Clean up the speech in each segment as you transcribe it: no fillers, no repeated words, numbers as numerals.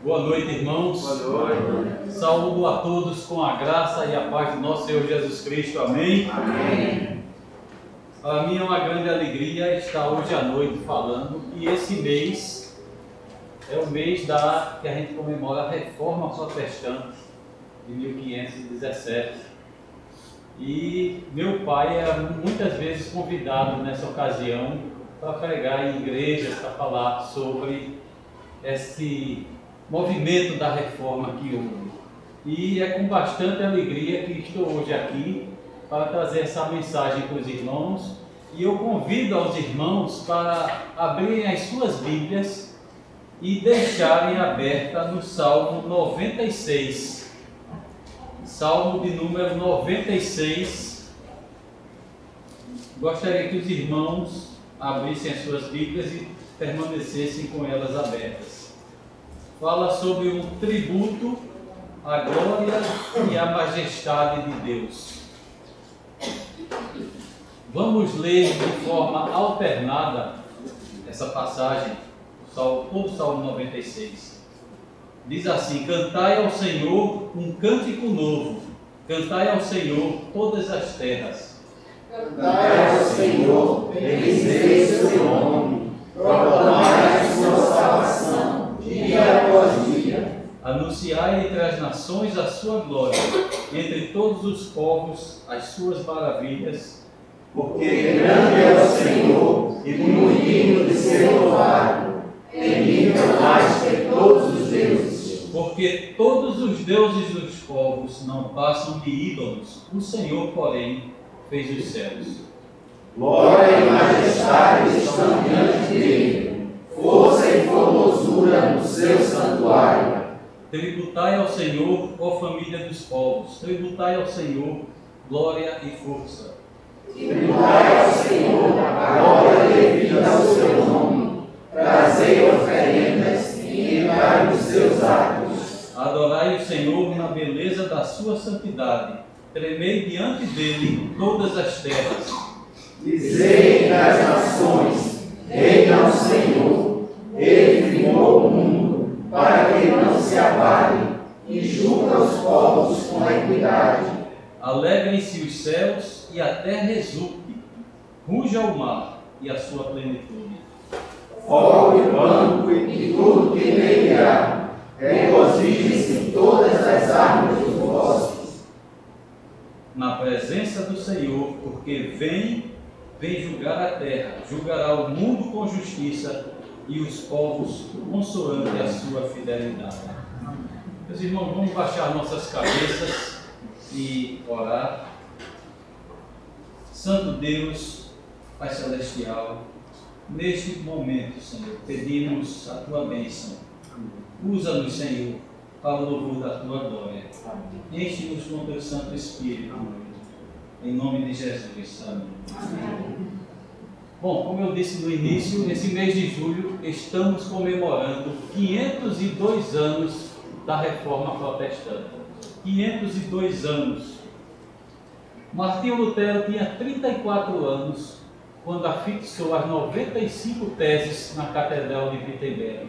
Boa noite, irmãos. Boa noite. Saúdo a todos com a graça e a paz do nosso Senhor Jesus Cristo. Amém? Amém. Para mim é uma grande alegria estar hoje à noite falando que esse mês é o mês que a gente comemora a Reforma Protestante de 1517. E meu pai era muitas vezes convidado nessa ocasião para pregar em igrejas, para falar sobre esse movimento da reforma que houve. E é com bastante alegria que estou hoje aqui para trazer essa mensagem para os irmãos. E eu convido aos irmãos para abrirem as suas Bíblias e deixarem aberta no Salmo 96. Salmo de número 96. Gostaria que os irmãos abrissem as suas Bíblias e permanecessem com elas abertas. Fala sobre um tributo à glória e à majestade de Deus. Vamos ler de forma alternada essa passagem, todo o Salmo 96. Diz assim: cantai ao Senhor um cântico novo, cantai ao Senhor todas as terras. Cantai ao Senhor, bendizei o seu nome, proclamai a sua salvação, dia após dia. Anunciai entre as nações a sua glória, entre todos os povos as suas maravilhas. Porque grande é o Senhor e muito digno de ser louvado, temível mais que todos os deuses. Porque todos os deuses dos povos não passam de ídolos, o Senhor, porém, fez os céus. Glória e majestade estão diante dele, força e formosura no seu santuário. Tributai ao Senhor, ó família dos povos, tributai ao Senhor glória e força. Tributai ao Senhor a glória devida ao seu nome, trazei oferendas e entrai nos seus atos. Adorai o Senhor na beleza da sua santidade, tremei diante dele todas as terras. Dizei nas nações, reina o Senhor, ele firmou o mundo, para que não se abale, e julga os povos com a equidade. Alegrem-se os céus e a terra exulte, ruja o mar e a sua plenitude. Fogo e banco e tudo que nele há, regozijem-se todas as árvores dos bosques. Na presença do Senhor, porque vem julgar a terra, julgará o mundo com justiça e os povos consoante a sua fidelidade. Meus irmãos, vamos baixar nossas cabeças e orar. Santo Deus, Pai Celestial, neste momento, Senhor, pedimos a Tua bênção. Usa-nos, Senhor, para o louvor da Tua glória. Enche-nos com Teu Santo Espírito. Em nome de Jesus. Amém. Bom, como eu disse no início, nesse mês de julho estamos comemorando 502 anos da Reforma Protestante. 502 anos. Martinho Lutero tinha 34 anos quando afixou as 95 teses na Catedral de Wittenberg.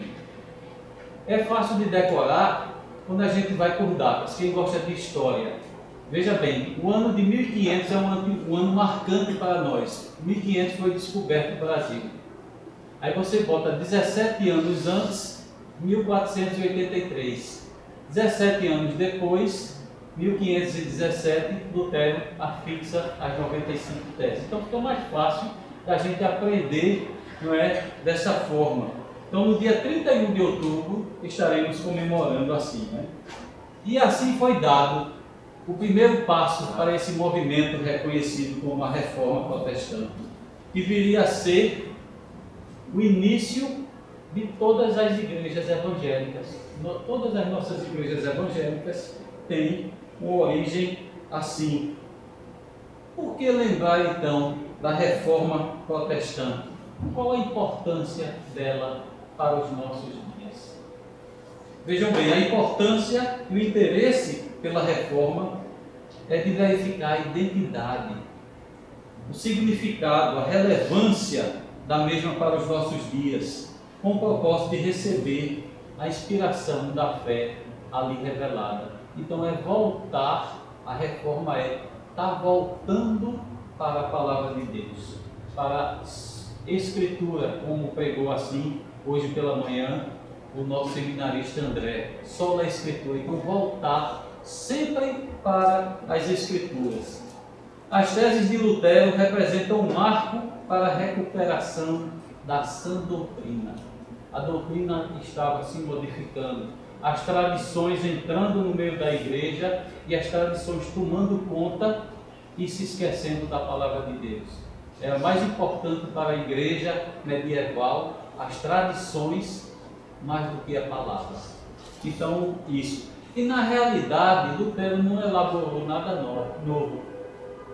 É fácil de decorar quando a gente vai por datas, quem gosta de história. Veja bem, o ano de 1500 é um ano marcante para nós. 1500 foi descoberto o Brasil. Aí você bota 17 anos antes, 1483. 17 anos depois, 1517, Lutero afixa as 95 teses. Então fica mais fácil da gente aprender, não é, dessa forma. Então no dia 31 de outubro estaremos comemorando assim, né? E assim foi dado o primeiro passo para esse movimento reconhecido como a Reforma Protestante, que viria a ser o início de todas as igrejas evangélicas. Todas as nossas igrejas evangélicas têm uma origem assim. Por que lembrar então da Reforma Protestante? Qual a importância dela para os nossos dias? Vejam bem, a importância e o interesse pela reforma é de verificar a identidade, o significado, a relevância da mesma para os nossos dias, com o propósito de receber a inspiração da fé ali revelada. Então é voltar, a reforma é estar voltando para a palavra de Deus, para a Escritura, como pregou assim hoje pela manhã o nosso seminarista André, só a Escritura. Então voltar sempre para as Escrituras. As teses de Lutero representam um marco para a recuperação da sã doutrina. A doutrina estava se modificando, as tradições entrando no meio da igreja e as tradições tomando conta e se esquecendo da palavra de Deus. Era mais importante para a igreja medieval as tradições mais do que a palavra. Então, isso. E na realidade, Lutero não elaborou nada novo.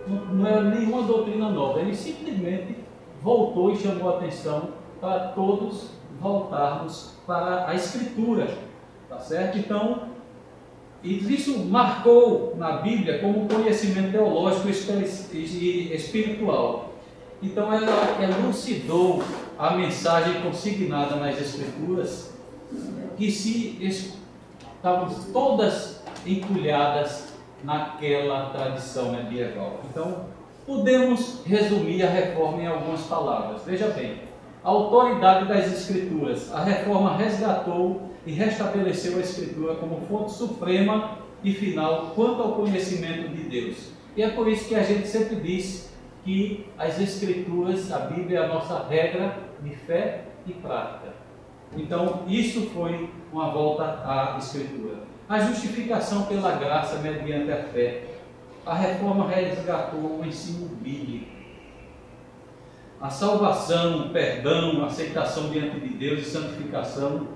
Não é nenhuma doutrina nova. Ele simplesmente voltou e chamou a atenção para todos voltarmos para a Escritura. Tá certo? Então, isso marcou na Bíblia como conhecimento teológico e espiritual. Então, ela elucidou a mensagem consignada nas Escrituras, que estavam todas entulhadas naquela tradição medieval. Então, podemos resumir a reforma em algumas palavras. Veja bem, a autoridade das Escrituras. A reforma resgatou e restabeleceu a Escritura como fonte suprema e final quanto ao conhecimento de Deus. E é por isso que a gente sempre diz que as Escrituras, a Bíblia, é a nossa regra de fé e prática. Então, isso foi uma volta à Escritura. A justificação pela graça mediante a fé. A reforma resgatou o ensino bíblico. A salvação, o perdão, a aceitação diante de Deus e santificação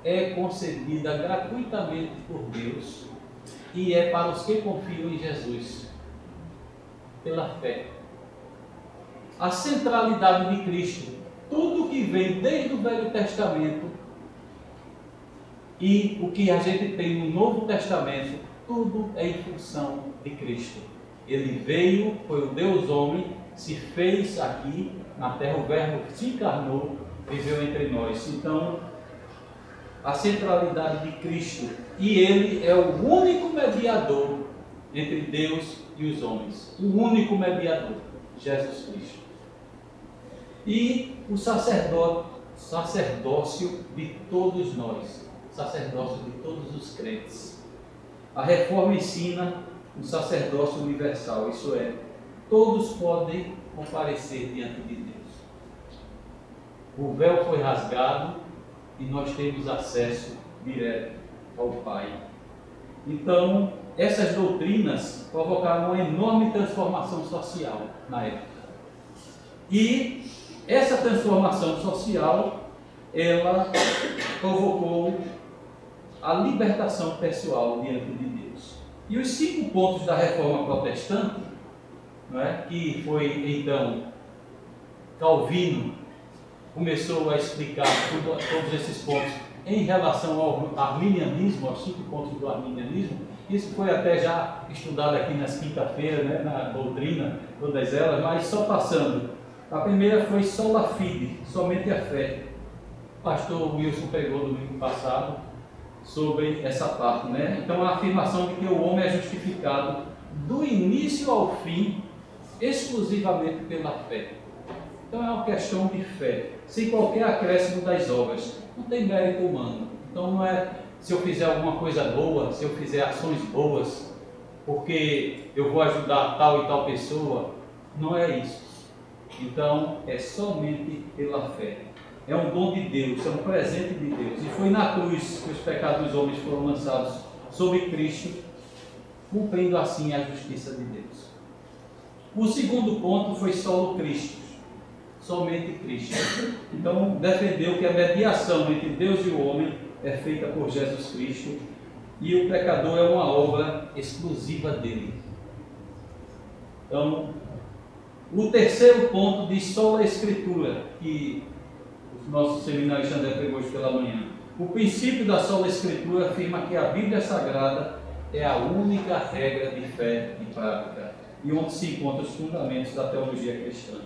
é concedida gratuitamente por Deus e é para os que confiam em Jesus, pela fé. A centralidade de Cristo, tudo que vem desde o Velho Testamento e o que a gente tem no Novo Testamento, tudo é em função de Cristo. Ele veio, foi o Deus homem, se fez aqui na terra, o Verbo se encarnou, viveu entre nós. Então, a centralidade de Cristo, e Ele é o único mediador entre Deus e os homens, o único mediador, Jesus Cristo. E o sacerdócio de todos nós, sacerdócio de todos os crentes. A reforma ensina o sacerdócio universal, isso é, todos podem comparecer diante de Deus. O véu foi rasgado e nós temos acesso direto ao Pai. Então, essas doutrinas provocaram uma enorme transformação social na época. E essa transformação social, ela provocou a libertação pessoal diante de Deus. E os 5 pontos da reforma protestante, não é? Que foi então Calvino começou a explicar todos esses pontos em relação ao arminianismo, aos 5 pontos do arminianismo. Isso foi até já estudado aqui nas quinta-feiras, né, na doutrina, todas elas, mas só passando. A primeira foi sola fide, somente a fé. O pastor Wilson pregou domingo passado sobre essa parte, né? Então, a afirmação de que o homem é justificado do início ao fim, exclusivamente pela fé. Então, é uma questão de fé, sem qualquer acréscimo das obras. Não tem mérito humano. Então, não é se eu fizer alguma coisa boa, se eu fizer ações boas, porque eu vou ajudar tal e tal pessoa. Não é isso. Então, é somente pela fé. É um dom de Deus, é um presente de Deus. E foi na cruz que os pecados dos homens foram lançados sobre Cristo, cumprindo assim a justiça de Deus. O segundo ponto foi solo Cristo, somente Cristo. Então, defendeu que a mediação entre Deus e o homem é feita por Jesus Cristo e o pecador é uma obra exclusiva dele. Então, o terceiro ponto diz só a Escritura, que o nosso seminarista André pregou hoje pela manhã. O princípio da sola Escritura afirma que a Bíblia Sagrada é a única regra de fé e prática, e onde se encontram os fundamentos da teologia cristã.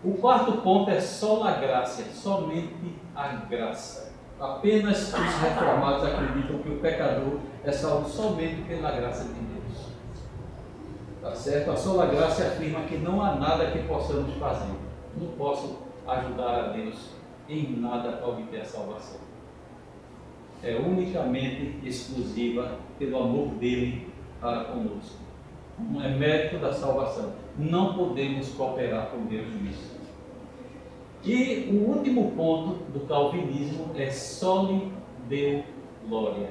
O quarto ponto é sola graça, somente a graça. Apenas os reformados acreditam que o pecador é salvo somente pela graça de Deus. Tá certo? A sola graça afirma que não há nada que possamos fazer. Não posso ajudar a Deus em nada para obter a salvação. É unicamente exclusiva pelo amor dele para conosco. Não é mérito da salvação. Não podemos cooperar com Deus nisso. E o último ponto do calvinismo é soli Deo gloria.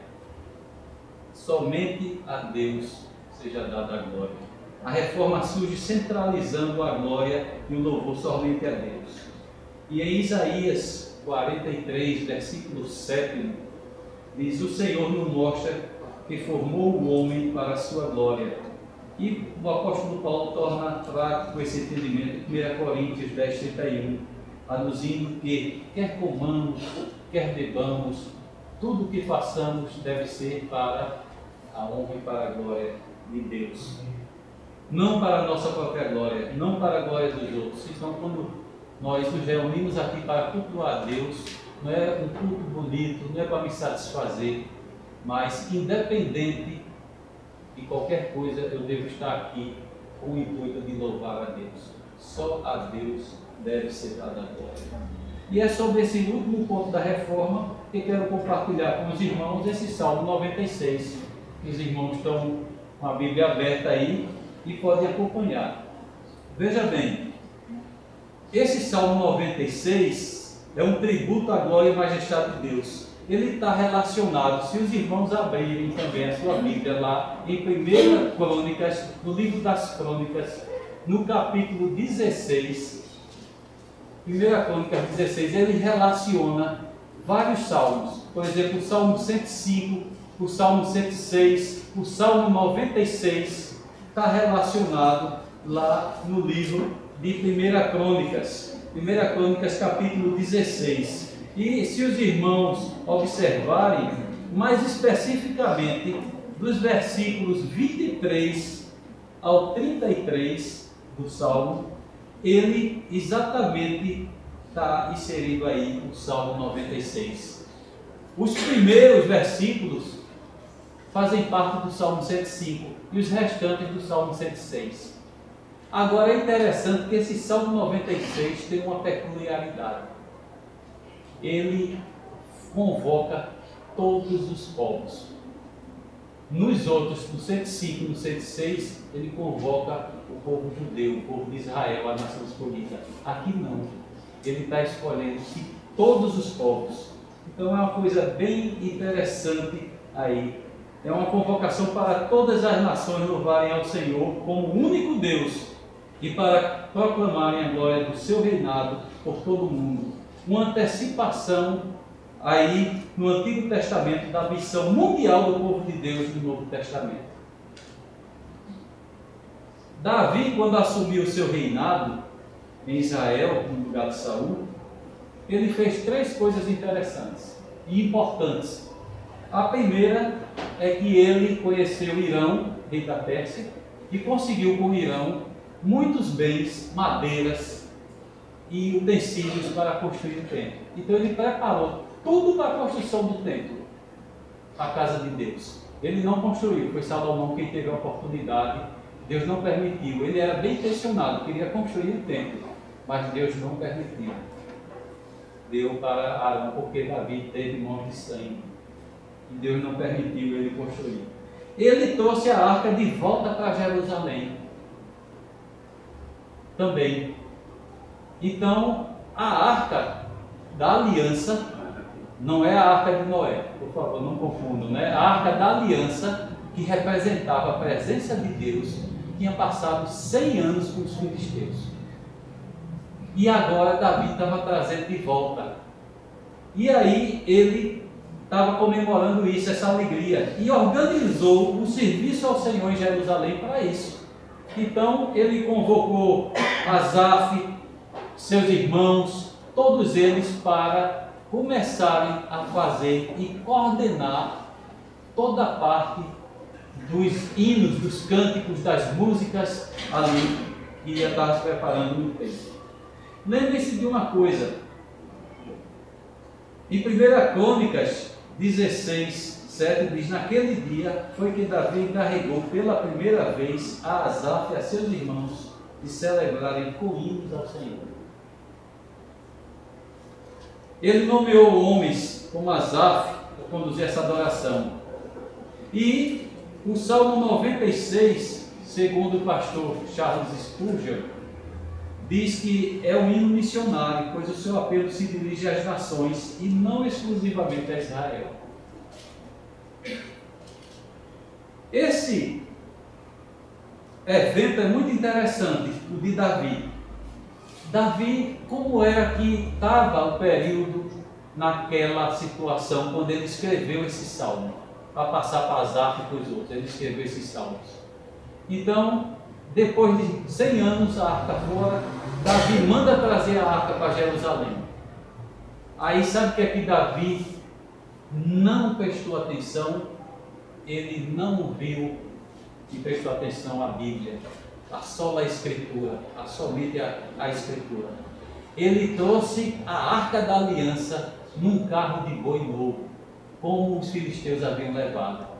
Somente a Deus seja dada a glória. A reforma surge centralizando a glória e o louvor somente a Deus. E em Isaías 43, versículo 7, diz: o Senhor nos mostra que formou o homem para a sua glória. E o apóstolo Paulo torna prático esse entendimento em 1 Coríntios 10, 31, anunciando que quer comamos, quer bebamos, tudo o que façamos deve ser para a honra e para a glória de Deus. Não para a nossa própria glória, não para a glória dos outros. Então, quando nós nos reunimos aqui para cultuar a Deus, não é um culto bonito, não é para me satisfazer, mas independente de qualquer coisa, eu devo estar aqui com o intuito de louvar a Deus. Só a Deus deve ser dada a glória. E é sobre esse último ponto da reforma que quero compartilhar com os irmãos esse Salmo 96. Os irmãos estão com a Bíblia aberta aí e podem acompanhar. Veja bem, esse Salmo 96 é um tributo à glória e majestade de Deus. Ele está relacionado, se os irmãos abrirem também a sua Bíblia lá em 1 Crônicas, no livro das Crônicas, no capítulo 16, 1 Crônicas 16, ele relaciona vários salmos. Por exemplo, o Salmo 105, o Salmo 106, o Salmo 96 está relacionado lá no livro de 1 Crônicas. 1 Crônicas capítulo 16. E se os irmãos observarem, mais especificamente, dos versículos 23 ao 33 do Salmo, ele exatamente está inserido aí o Salmo 96. Os primeiros versículos fazem parte do Salmo 105 e os restantes do Salmo 106. Agora é interessante que esse Salmo 96 tem uma peculiaridade. Ele convoca todos os povos. Nos outros, no 105 e no 106, ele convoca o povo judeu, o povo de Israel, a nação escolhida. Aqui não. Ele está escolhendo todos os povos. Então é uma coisa bem interessante aí. É uma convocação para todas as nações louvarem ao Senhor como o único Deus e para proclamarem a glória do seu reinado por todo o mundo. Uma antecipação aí no Antigo Testamento da missão mundial do povo de Deus no Novo Testamento. Davi, quando assumiu o seu reinado em Israel, no lugar de Saul, ele fez três coisas interessantes e importantes. A primeira é que ele conheceu Irão, rei da Pérsia, e conseguiu com Irão muitos bens, madeiras e utensílios para construir o templo. Então ele preparou tudo para a construção do templo, a casa de Deus. Ele não construiu, foi Salomão quem teve a oportunidade, Deus não permitiu. Ele era bem intencionado, queria construir o templo, mas Deus não permitiu. Deu para Arão, porque Davi teve mãos de sangue, e Deus não permitiu ele construir. Ele trouxe a arca de volta para Jerusalém também. Então, a arca da aliança não é a arca de Noé, por favor, não confundam, né? A arca da aliança, que representava a presença de Deus, tinha passado 100 anos com os filisteus. E agora Davi estava trazendo de volta. E aí ele estava comemorando isso, essa alegria, e organizou um serviço ao Senhor em Jerusalém para isso. Então ele convocou Asaf, seus irmãos, todos eles para começarem a fazer e coordenar toda a parte dos hinos, dos cânticos, das músicas ali que ia estar se preparando no templo. Lembre-se de uma coisa: Em 1 Crônicas 16, 7 diz: naquele dia foi que Davi encarregou pela primeira vez a Asaf e a seus irmãos de celebrarem com hinos ao Senhor. Ele nomeou homens como Asaf para conduzir essa adoração. E o Salmo 96, segundo o pastor Charles Spurgeon, diz que é um hino missionário, pois o seu apelo se dirige às nações e não exclusivamente a Israel. Esse evento é muito interessante, o de Davi. Davi, como era que estava o período naquela situação, quando ele escreveu esse salmo, para passar para Asaf e para os outros, ele escreveu esses salmos. Então, depois de 100 anos, a arca fora, Davi manda trazer a arca para Jerusalém. Aí sabe o que é que Davi não prestou atenção? Ele não viu e prestou atenção à Bíblia, a sola Escritura, somente a Escritura. Ele trouxe a arca da aliança num carro de boi novo, como os filisteus haviam levado.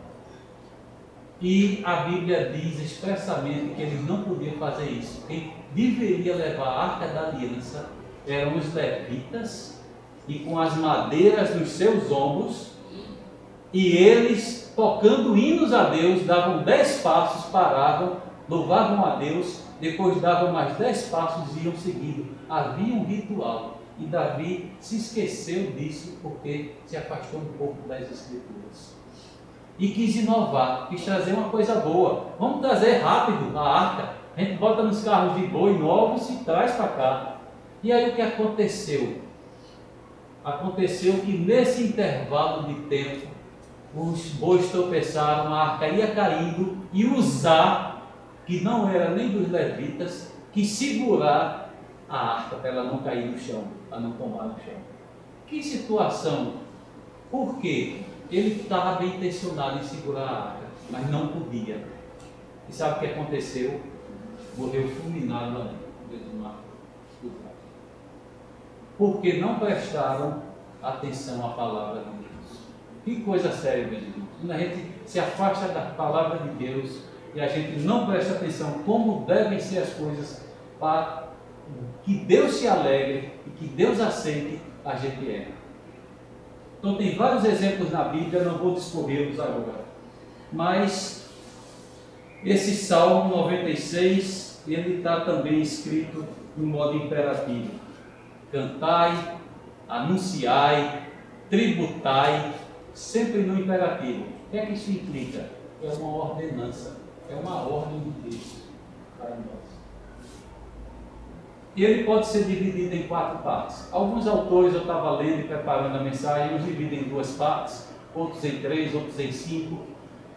E a Bíblia diz expressamente que eles não podiam fazer isso. Quem deveria levar a arca da aliança eram os levitas, e com as madeiras nos seus ombros, e eles, tocando hinos a Deus, davam 10 passos, paravam, louvavam a Deus, depois davam mais 10 passos e iam seguindo. Havia um ritual, e Davi se esqueceu disso porque se afastou um pouco das Escrituras. E quis inovar, quis trazer uma coisa boa. Vamos trazer rápido a arca, a gente bota nos carros de boi novos e traz para cá. E aí o que aconteceu? Aconteceu que nesse intervalo de tempo, os bois tropeçaram, a arca ia caindo, e Uzá, que não era nem dos levitas, quis segurar a arca para ela não cair no chão, para não tombar no chão. Que situação! Por quê? Ele estava bem intencionado em segurar a arca, mas não podia. E sabe o que aconteceu? Morreu fulminado ali, dentro do mar. Porque não prestaram atenção à palavra de Deus. Que coisa séria, meus irmãos. Quando a gente se afasta da palavra de Deus e a gente não presta atenção como devem ser as coisas para que Deus se alegre e que Deus aceite, a gente erra. Então tem vários exemplos na Bíblia, não vou discorrê-los agora. Mas esse Salmo 96, ele está também escrito no modo imperativo. Cantai, anunciai, tributai, sempre no imperativo. O que é que isso implica? É uma ordenança, é uma ordem de Deus para nós. E ele pode ser dividido em 4 partes. Alguns autores, eu estava lendo e preparando a mensagem, os dividem em 2 partes, outros em 3, outros em 5.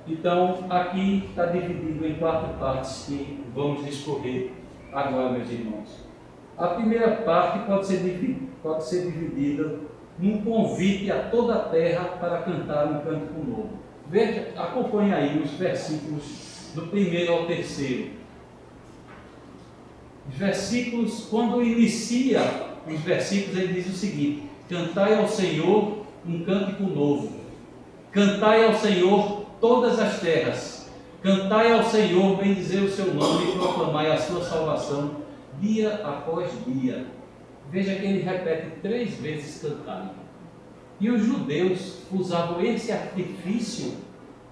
Então, aqui está dividido em 4 partes que vamos discorrer agora, meus irmãos. A primeira parte pode ser dividida num convite a toda a terra para cantar um cântico novo. Veja, acompanhe aí os versículos do 1º ao 3º. Os versículos, quando inicia os versículos, ele diz o seguinte: cantai ao Senhor um cântico novo, cantai ao Senhor todas as terras, cantai ao Senhor, bendizei o seu nome e proclamai a sua salvação dia após dia. Veja que ele repete 3 vezes cantai. E os judeus usavam esse artifício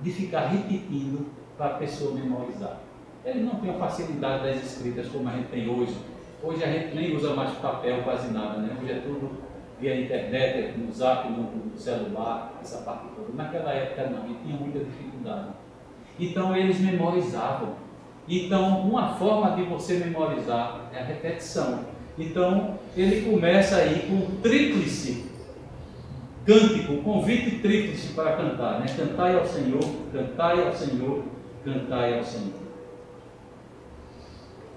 de ficar repetindo para a pessoa memorizar. Ele não tem a facilidade das escritas como a gente tem hoje. Hoje a gente nem usa mais papel, quase nada, né? Hoje é tudo via internet, no zap, no celular, essa parte toda. Naquela época não, e tinha muita dificuldade. Então eles memorizavam. Então uma forma de você memorizar é a repetição. Então ele começa aí com um tríplice cântico, um convite tríplice para cantar, né? Cantai ao Senhor, cantai ao Senhor, cantai ao Senhor.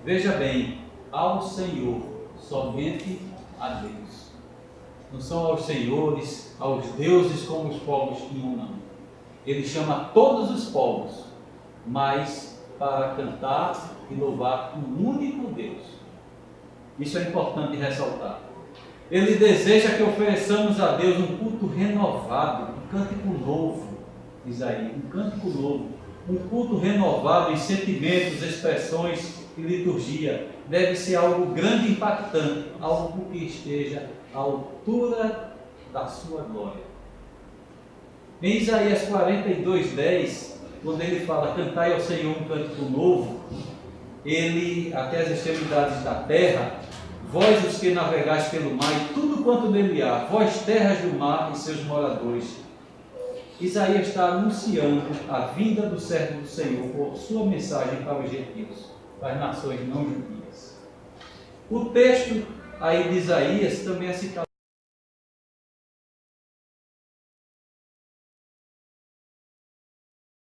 Veja bem, ao Senhor, somente a Deus. Não são aos senhores, aos deuses como os povos tinham, não. Ele chama todos os povos, mas para cantar e louvar um único Deus. Isso é importante ressaltar. Ele deseja que ofereçamos a Deus um culto renovado, um cântico novo, diz aí, um cântico novo, um culto renovado em sentimentos, expressões e liturgia. Deve ser algo grande e impactante, algo que esteja à altura da sua glória. Em Isaías 42:10, quando ele fala, cantai ao Senhor um cântico novo, ele, até as extremidades da terra, vós os que navegais pelo mar e tudo quanto nele há, vós terras do mar e seus moradores. Isaías está anunciando a vinda do servo do Senhor por sua mensagem para os gentios, para as nações não judias. O texto aí de Isaías também é citado